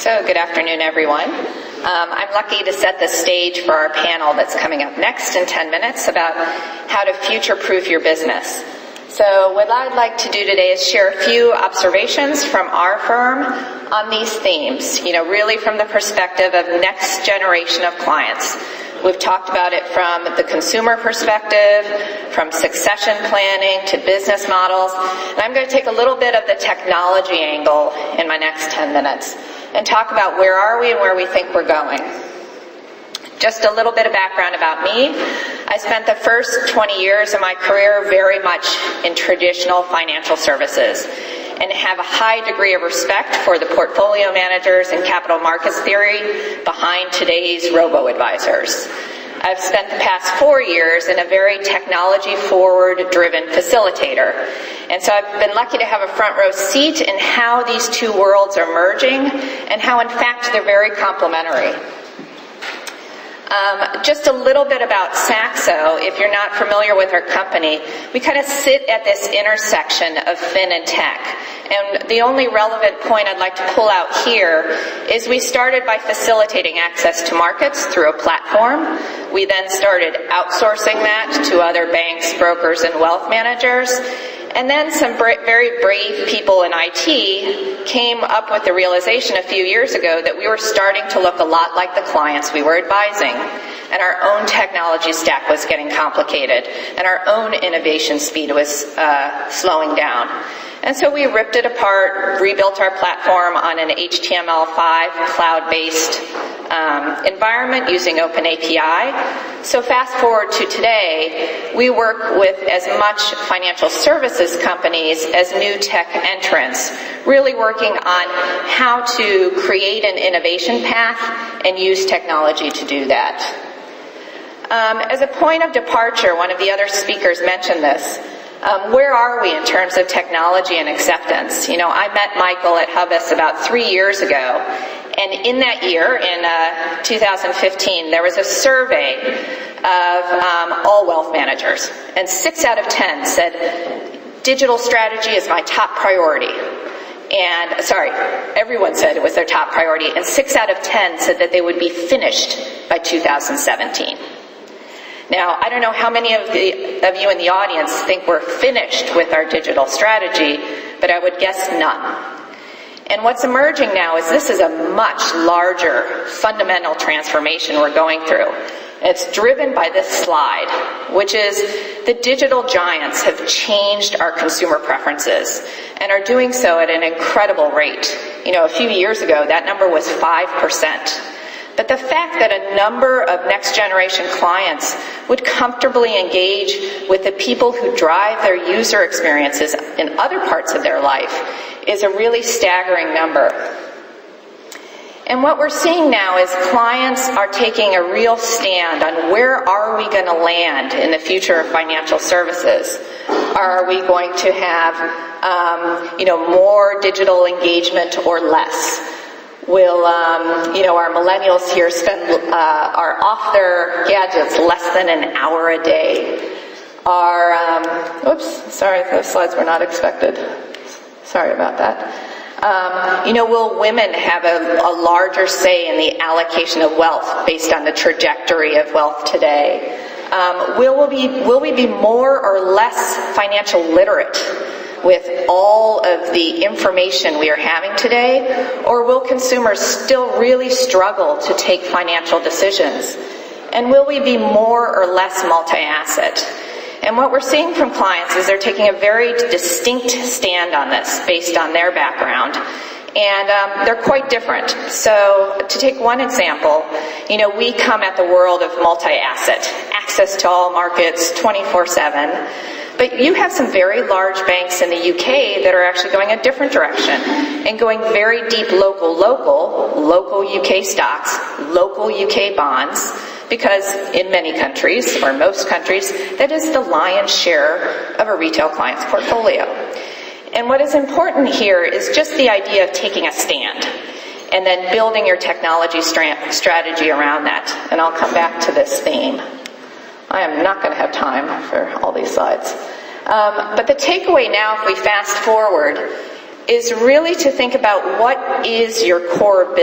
So good afternoon, everyone. I'm lucky to set the stage for our panel that's coming up next in 10 minutes about how to future-proof your business. So what I'd like to do today is share a few observations from our firm on these themes, really from the perspective of next generation of clients. We've talked about it from the consumer perspective, from succession planning to business models, and I'm going to take a little bit of the technology angle in my next 10 minutes and talk about where are we and where we think we're going. Just a little bit of background about me. I spent the first 20 years of my career very much in traditional financial services and have a high degree of respect for the portfolio managers and capital markets theory behind today's robo-advisors. I've spent the past 4 years in a very technology-forward driven facilitator. And so I've been lucky to have a front row seat in how these two worlds are merging and how, in fact, they're very complementary. Just a little bit about Saxo. If you're not familiar with our company, we kind of sit at this intersection of fin and tech. And the only relevant point I'd like to pull out here is we started by facilitating access to markets through a platform. We then started outsourcing that to other banks, brokers, and wealth managers. And then some very brave people in IT came up with the realization a few years ago that we were starting to look a lot like the clients we were advising. And our own technology stack was getting complicated. And our own innovation speed was slowing down. And so we ripped it apart, rebuilt our platform on an HTML5 cloud-based environment using OpenAPI. So fast forward to today, we work with as much financial services companies as new tech entrants, really working on how to create an innovation path and use technology to do that. As a point of departure, one of the other speakers mentioned this. Where are we in terms of technology and acceptance? I met Michael at Hubus about 3 years ago, and in that year, in 2015, there was a survey of all wealth managers, and 6 out of 10 said, digital strategy is my top priority. And, everyone said it was their top priority, and 6 out of 10 said that they would be finished by 2017. Now, I don't know how many of you in the audience think we're finished with our digital strategy, but I would guess none. And what's emerging now is this is a much larger fundamental transformation we're going through. It's driven by this slide, which is the digital giants have changed our consumer preferences and are doing so at an incredible rate. A few years ago, that number was 5%. But the fact that a number of next-generation clients would comfortably engage with the people who drive their user experiences in other parts of their life is a really staggering number. And what we're seeing now is clients are taking a real stand on where are we going to land in the future of financial services. Are we going to have, more digital engagement or less? Will, our millennials here are off their gadgets less than an hour a day? Those slides were not expected. Sorry about that. Will women have a larger say in the allocation of wealth based on the trajectory of wealth today? Will we be more or less financial literate with all of the information we are having today, or will consumers still really struggle to take financial decisions? And will we be more or less multi-asset? And what we're seeing from clients is they're taking a very distinct stand on this based on their background, and they're quite different. So to take one example, we come at the world of multi-asset, access to all markets 24/7. But you have some very large banks in the UK that are actually going a different direction and going very deep local UK stocks, local UK bonds, because in many countries, or most countries, that is the lion's share of a retail client's portfolio. And what is important here is just the idea of taking a stand and then building your technology strategy around that. And I'll come back to this theme. I am not going to have time for all these slides. But the takeaway now, if we fast forward, is really to think about what is your core business.